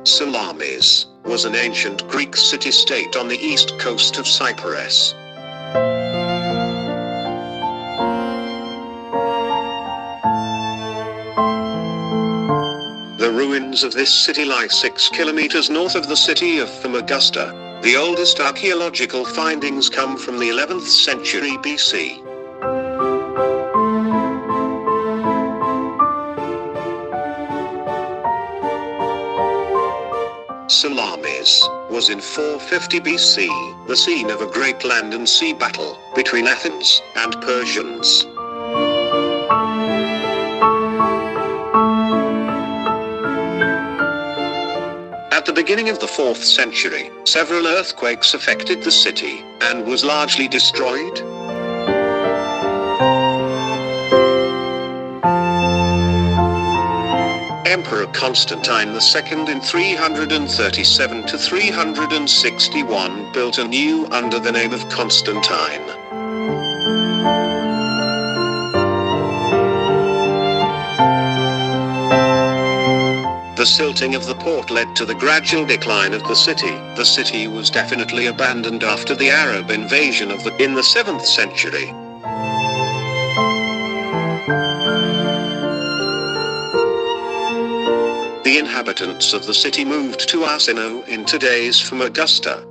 Salamis was an ancient Greek city-state on the east coast of Cyprus. The ruins of this city lie 6 kilometers north of the city of Famagusta. The oldest archaeological findings come from the 11th century BC. Salamis was in 450 BC, the scene of a great land and sea battle between Athens and Persians. At the beginning of the 4th century, several earthquakes affected the city, and was largely destroyed. Emperor Constantine II in 337 to 361 built anew under the name of Constantine. The silting of the port led to the gradual decline of the city. The city was definitely abandoned after the Arab invasion in the 7th century. The inhabitants of the city moved to Asino in today's Famagusta.